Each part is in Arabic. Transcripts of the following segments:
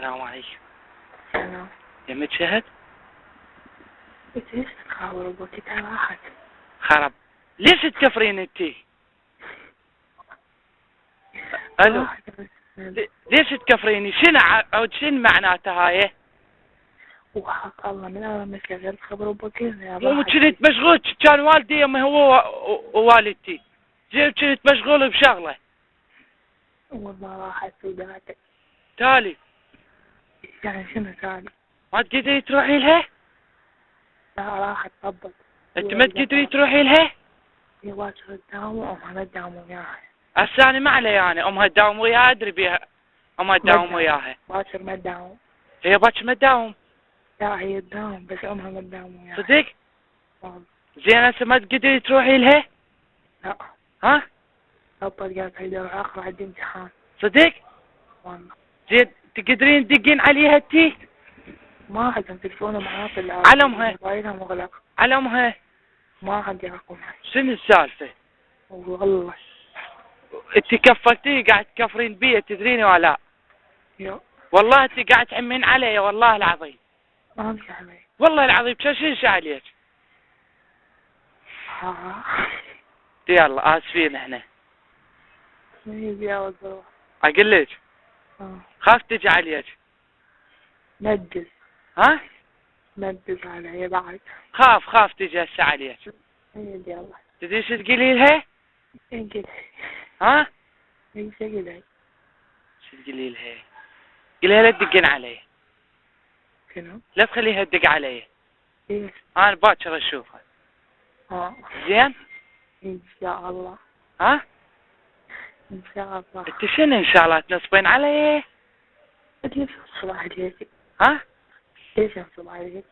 السلام عليكم. سلام. يمك شهد؟ انت ليش تخابر ابوك تعال راحت؟ خرب. ليش تكفرين انتي؟ الو. ليش تكفريني؟ شنو معناتها هاي؟ وحق الله من اول ما شغلت خبر ابوك يا مو كنت مشغول، كان والدي يمي هو ووالدتي. زين كنت مشغول بشغله. والله راحت سوداتك. تالي يعني شنو تالي؟ ما تقدري تروحي لها؟ لا راحت طبت. انت ما تقدري تروحي لها؟ هي باكر تداوم وامها ما تداوم وياها. هسه انا ما علي يعني امها تداوم وياها، ادري بيها امها تداوم وياها. باكر ما تداوم. هي باكر ما تداوم؟ لا هي تداوم بس امها ما تداوم وياها. صدق؟ والله. زين هسه ما تقدري تروحي لها؟ لا. ها؟ طبت قالت هيدا راح اخر عندي امتحان. صدق؟ والله. زين تقدرين تدقين عليها انتي؟ ما عندهم تلفونه معاطل. على امها. موبايلها مغلق. على امها. ما عندي رقمها. شنو السالفه؟ والله. انت كفلتي قاعد تكفرين بيا تدريني ولا؟ يا. والله انت قاعد تعمين علي والله العظيم. ما امشي علي. والله العظيم شو عليك؟ ها. يلا اسفين احنا. يا وزروح. اقول لك خاف تجي عليك. نجز. ها؟ نجز علي بعد. خاف تجي هسه عليك. يلا. تدري شو تقولي لها؟ انقلي. ها؟ ايش اقلي؟ شو تقولي لها؟ قولي لا تدقين علي. شنو؟ لا تخليها تدق علي. ايش؟ انا باكر اشوفها. زين؟ ان شاء الله. ها؟ ان شاء الله. انت شنو ان شاء الله تنصبين علي؟ ليش انصب عليك؟ ها؟ ليش انصب عليك؟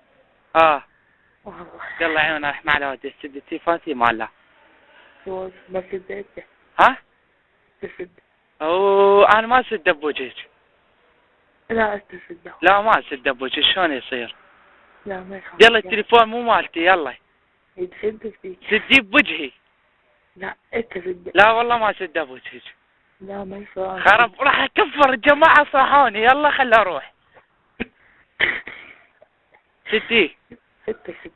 والله. يلا عيون راح مع الواد سدتي فاتي مالا. بس سديته. ها؟ تسد. انا ما اسد بوجهك. لا استسده. لا ما اسد بوجهك، شلون يصير؟ لا ما يخالف. يلا التليفون مو مالتي، يلا. يتسد فيك. سدي بوجهي. لا انت سد. لا والله ما اسد بوجهك. لا ما يصير. خرب راح اكفر الجماعة صحوني، يلا خل اروح. سدي. انت سد.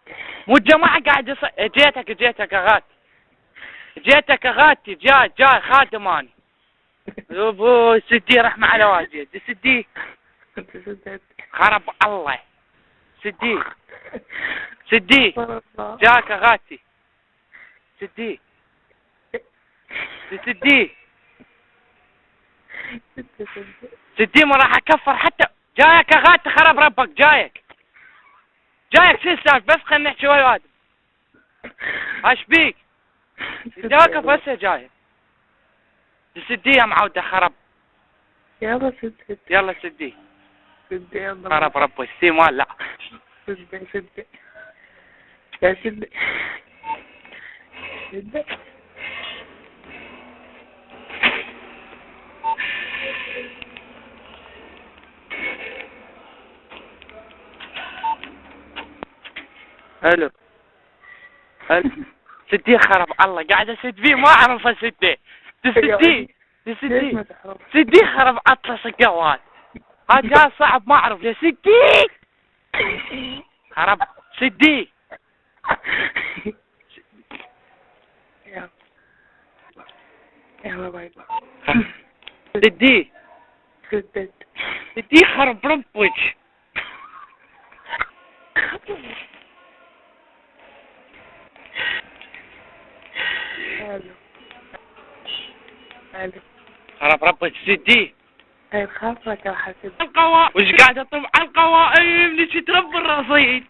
مو الجماعة قاعد جيتك اغاتي. جيتك اغاتي جاي خادم اني. ابو سدي رحمة على واجد سدي. انت سدت. خرب الله. سدي جاك اغاتي. سدي ما راح اكفر حتى. جايك اغاتي خرب ربك. جايك شو السالفة؟ بس خلنا نحكي ويا ادم. ايش بيك؟ جاك بس جايك. سدي يا معودة خرب. يلا سد. يلا سدي. سد يلا. خرب ربي السيمان لا. سد. يا سد. سد. الو. سدي خرب الله قاعد اسد فيه ما اعرف اسده. سدي خرب اطلس الجوال. هذا صعب ما اعرف يا سدي. خرب سدي. يلا باي. سدي. سدت. سدي خرب ربك. الو. خرب ربك سدي. خاف لك راح اسد. وش قاعد اطب على القوائم ليش تربي الرصيد؟